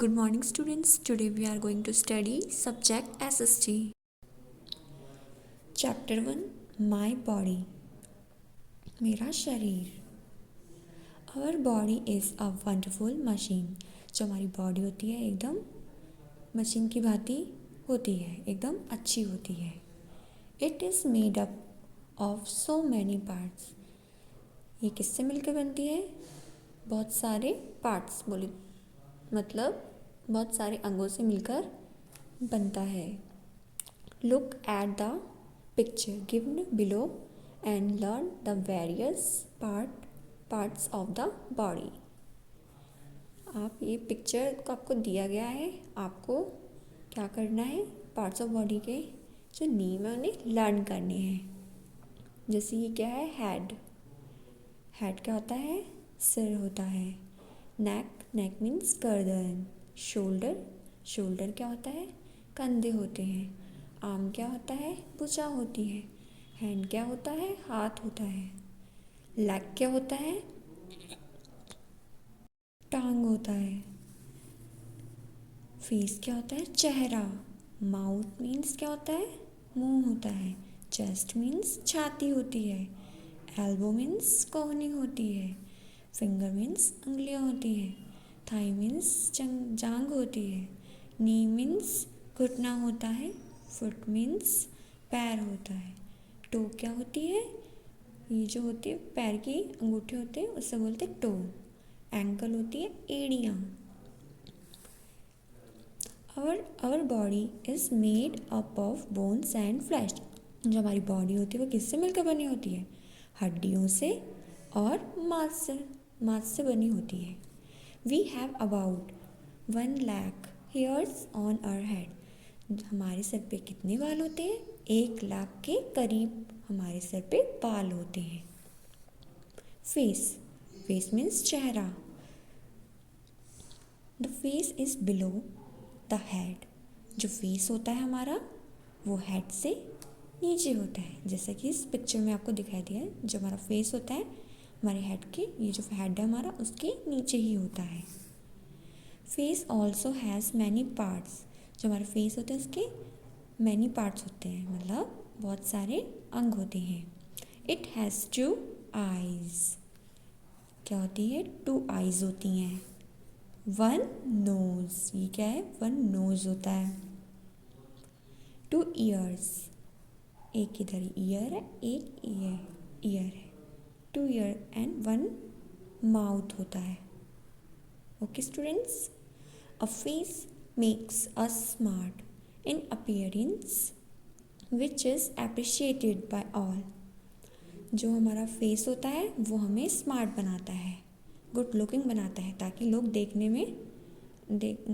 Good morning students. Today we are going to study subject SST. Chapter 1 My Body. मेरा शरीर. Our body is a wonderful machine. जो हमारी body होती है एकदम मशीन की भांति होती है, एकदम अच्छी होती है. It is made up of so many parts. ये किससे मिलकर बनती है? बहुत सारे पार्ट्स बोले मतलब बहुत सारे अंगों से मिलकर बनता है. Look at the picture given below and learn the various parts of the body. आप ये पिक्चर को आपको दिया गया है, आपको क्या करना है? पार्ट्स ऑफ बॉडी के जो नेम है उन्हें लर्न करने हैं. जैसे ये क्या है? हेड क्या होता है? सिर होता है. नेक मीन्स गर्दन. शोल्डर क्या होता है? कंधे होते हैं. आर्म क्या होता है? भुजा होती है. हैंड क्या होता है? हाथ होता है. लेग क्या होता है? टांग होता है. फेस क्या होता है? चेहरा. माउथ मीन्स क्या होता है? मुंह होता है. चेस्ट मीन्स छाती होती है. एल्बो मीन्स कोहनी होती है. फिंगर मीन्स उंगलियां होती है. थाई मीन्स जांग होती है. नी मीन्स घुटना होता है. फुट मीन्स पैर होता है. टो क्या होती है? ये जो होती है पैर की अंगूठे होते हैं उससे बोलते हैं टो. एंकल होती है एड़ियाँ. Our body is made up of bones and flesh. जो हमारी बॉडी होती है वो किससे मिलकर बनी होती है? हड्डियों से और मांस से बनी होती है. We have about 1 lakh hairs on our head. हमारे सर पे कितने बाल होते हैं? 1 लाख के करीब हमारे सर पे बाल होते हैं. फेस मीन्स चेहरा. The face is below the head. जो फेस होता है हमारा वो हेड से नीचे होता है. जैसा कि इस पिक्चर में आपको दिखाई दिया है, जो हमारा फेस होता है हमारे हेड के, ये जो हेड है हमारा उसके नीचे ही होता है. Face also has many parts. जो हमारा फेस होता है उसके मैनी पार्ट्स होते हैं, मतलब बहुत सारे अंग होते हैं. It has 2 eyes. क्या होती है? 2 आईज होती हैं. 1 नोज. ये क्या है? 1 नोज होता है. 2 ईयर्स. एक इधर ईयर है, एक ईयर है. 2 ईयर एंड 1 माउथ होता है. Okay students, a face makes us smart in appearance which is appreciated by all. जो हमारा फेस होता है वो हमें स्मार्ट बनाता है, गुड लुकिंग बनाता है, ताकि लोग देखने में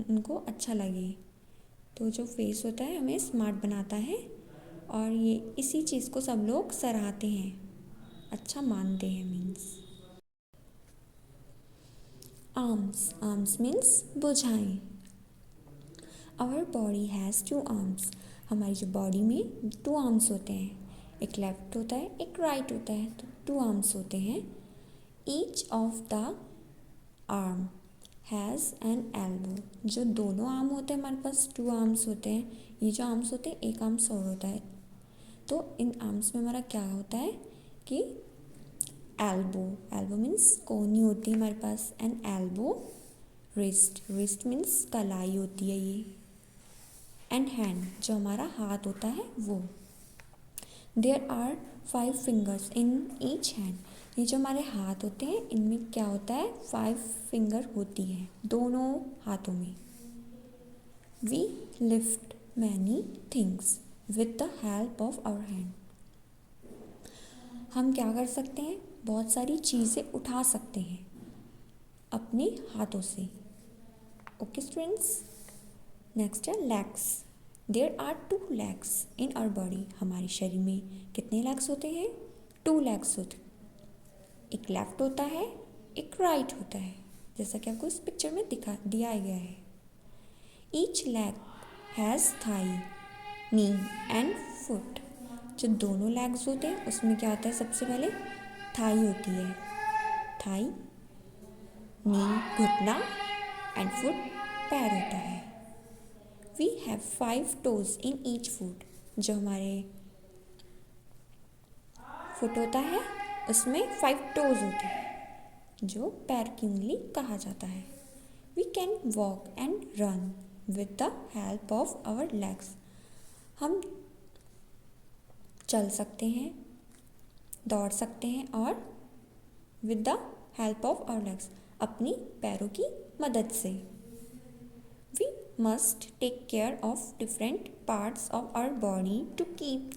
उनको अच्छा लगे. तो जो फेस होता है हमें स्मार्ट बनाता है और ये इसी चीज़ को सब लोग सराहते हैं, अच्छा मानते हैं. मीन्स आर्म्स मीन्स भुजाएं. Our body has 2 arms. हमारी जो बॉडी में 2 आर्म्स होते हैं, एक लेफ्ट होता है एक राइट होता है, तो 2 आर्म्स होते हैं. Each of the arm has an elbow. जो दोनों आर्म होते हैं हमारे पास 2 आर्म्स होते हैं. ये जो आर्म्स होते हैं एक आर्म्स और होता है, तो इन आर्म्स में हमारा क्या होता है कि एल्बो मीन्स कोहनी होती है हमारे पास. And elbow. रिस्ट मीन्स कलाई होती है ये. एंड हैंड, जो हमारा हाथ होता है वो. There are 5 fingers in each hand. ये जो हमारे हाथ होते हैं इनमें क्या होता है? 5 फिंगर होती है दोनों हाथों में. We lift many things with the help of our hand. हम क्या कर सकते हैं? बहुत सारी चीज़ें उठा सकते हैं अपने हाथों से. ओके स्टूडेंट्स, नेक्स्ट है legs. There are 2 legs in our body. हमारे शरीर में कितने लेग्स होते हैं? 2 लेग्स होते हैं. एक लेफ्ट होता है एक राइट होता है, जैसा कि आपको इस पिक्चर में दिया गया है. Each leg has thigh, knee and foot. जो दोनों लेग्स होते हैं उसमें क्या होता है? सबसे पहले थाई होती है. थाई, नी घुटना एंड फुट पैर होता है। We have 5 toes in each foot. जो हमारे फुट होता है उसमें 5 toes होते हैं जो पैर की उंगली कहा जाता है। We can walk and run with the help of our legs. हम चल सकते हैं, दौड़ सकते हैं और with the help of our legs, अपनी पैरों की मदद से। We must take care of different parts of our body to keep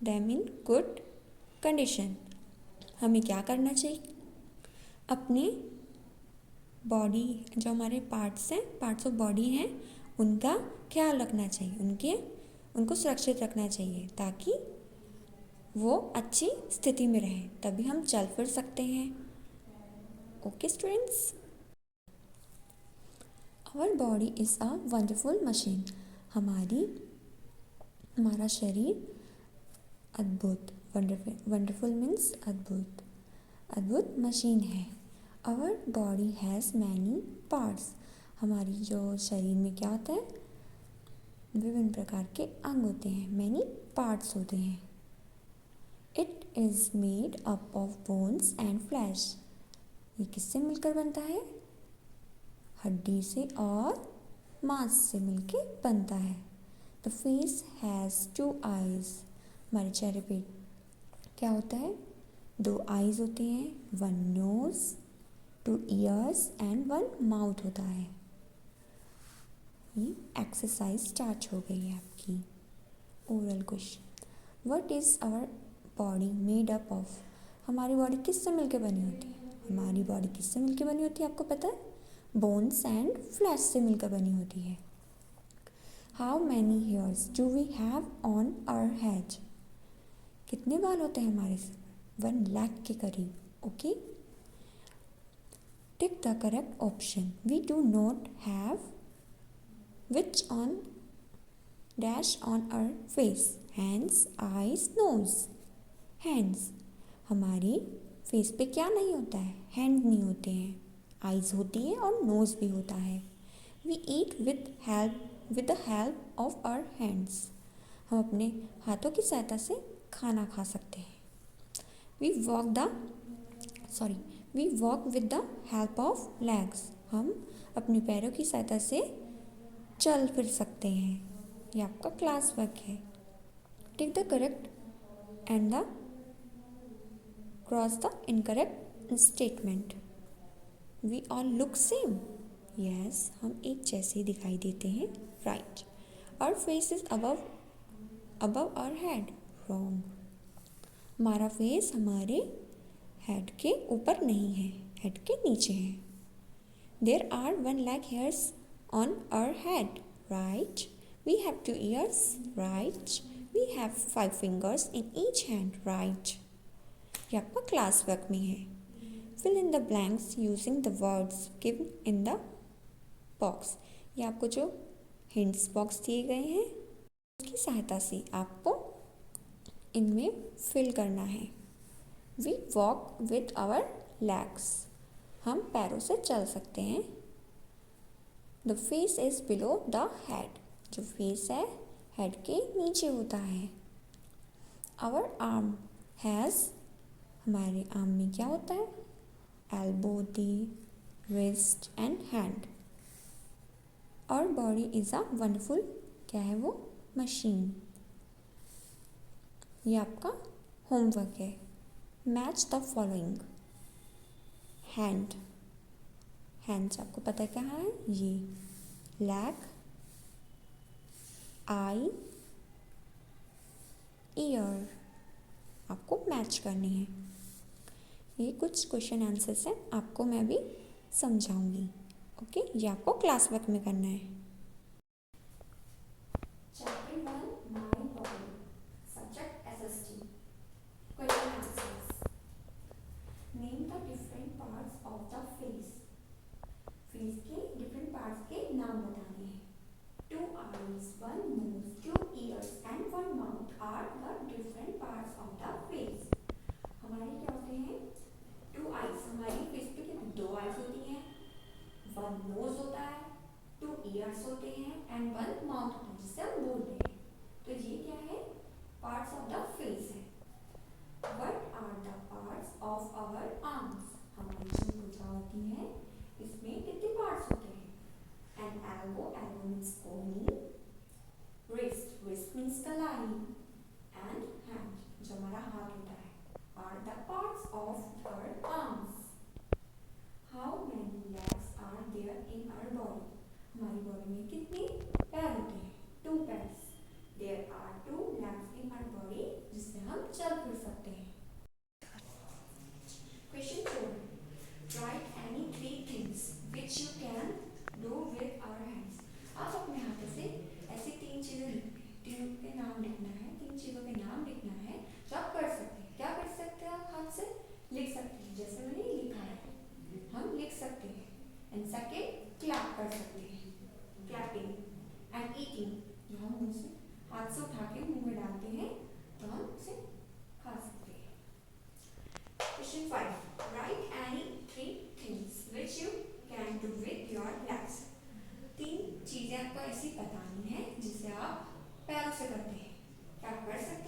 them in good condition. हमें क्या करना चाहिए? अपने बॉडी, जो हमारे पार्ट्स ऑफ बॉडी हैं, उनका ख्याल रखना चाहिए, उनको सुरक्षित रखना चाहिए ताकि वो अच्छी स्थिति में रहें, तभी हम चल फिर सकते हैं। Okay students, our body is a wonderful machine. हमारा शरीर अद्भुत, वंडरफुल मीन्स अद्भुत मशीन है। Our body has many parts. हमारी जो शरीर में क्या होता है, विभिन्न प्रकार के अंग होते हैं, मैनी पार्ट्स होते हैं। It is made up of bones and flash. ये किससे मिलकर बनता है? हड्डी से और मांस से मिलकर बनता है। The face has 2 eyes। हमारे चेहरे पे क्या होता है? 2 eyes होते हैं, 1 nose, 2 ears एंड 1 mouth होता है। ये एक्सरसाइज स्टार्ट हो गई है आपकी। Oral question, what is our body made up of? हमारी बॉडी किससे मिलकर बनी होती है? हमारी बॉडी किससे मिलकर बनी होती है आपको पता है? बोन्स एंड फ्लैश से मिलकर बनी होती है। How many hairs do we have on our head? कितने बाल होते हैं हमारे सर पर? 1 लाख के करीब। Okay, tick the correct option. We do not have which on dash on our face, hands, eyes, nose. Hands, हमारी फेस पे क्या नहीं होता है? हैंड नहीं होते हैं, आईज होती है और नोज भी होता है। We eat with the help of our hands. हम अपने हाथों की सहायता से खाना खा सकते हैं। We walk with the help of legs. हम अपने पैरों की सहायता से चल फिर सकते हैं। ये आपका क्लास वर्क है। Take the correct and the cross the incorrect statement. We all look same. Yes, हम एक जैसे ही दिखाई देते हैं। Right. Our face is above our head. Wrong. हमारा फेस हमारे हेड के ऊपर नहीं है, हेड के नीचे है। There are 1 lakh hairs on our head. Right. We have 2 ears. Right. We have 5 fingers in each hand. Right. ये आपका क्लास वर्क में है। Fill in the blanks using the words given in the box. ये आपको जो hints box दिए गए हैं उसकी सहायता से आपको इनमें फिल करना है। We walk with our legs. हम पैरों से चल सकते हैं। The face is below the head. जो फेस है हेड के नीचे होता है। आवर आर्म हैज़, हमारे आर्म में क्या होता है? एल्बो होती, wrist and hand. Our body is a wonderful, क्या है वो? मशीन। ये आपका होमवर्क है। Match the following. हैंड्स आपको पता है कहाँ है? ये लेग, आई, ईयर आपको मैच करनी है। ये कुछ क्वेश्चन आंसर्स हैं, आपको मैं भी समझाऊंगी। ओके, ये आपको क्लास वर्क में करना है। Chapter 1 my body, subject SST. Question answers. Name the different parts of the face. Face के डिफरेंट पार्ट्स के नाम बताने हैं। 2 eyes, 1 nose, 2 ears and 1 mouth are the different parts of the face. हमारे क्या होते हैं? 2 eyes, हमारी फेस पे कितनी 2 eyes होती हैं, 1 वन नोज होता है, टू ईयर्स होते हैं एंड वन माउथ होता है जिससे हम बोलते हैं। तो ये क्या है, पार्ट्स ऑफ द फेस है। What are the parts of our arms, हमारी जो भुजा होती है इसमें कितने पार्ट्स होते हैं? एन एल्बो, एल्बो मीन्स कोहनी, रिस्ट, रिस्ट मीन्स कलाई, एंड हैंड जो हमारा हाथ होता है, are the parts of our arms. How many legs are there in our body, हमारी बॉडी में कितने पैर होते हैं? टू पैर्स। There are two legs in our body जिससे हम चल फिर सकते हैं। Question 4, write any 3 things which you can do with our hands. आप अपने हाथों से ऐसी 3 चीजें लिखनी, 3 के नाम लिखना है, 3 चीजों के नाम लिखना है जो आप कर सकते हैं। क्या कर सकते हैं? आप हाथ से लिख सकते हैं, जैसे मैंने लिखा है हम लिख सकते हैं। एंड सेकेंड, क्लैप कर सकते हैं, क्लैपिंग। एंड ईटिंग, जो हम मुंह से हाथ से उठा के मुंह में डालते हैं तो हम उसे खा सकते हैं। Question 5, right any 3 things which you can do with your legs. 3 चीजें आपको ऐसी बतानी है जिसे आप पैरों से करते हैं। क्या कर सकते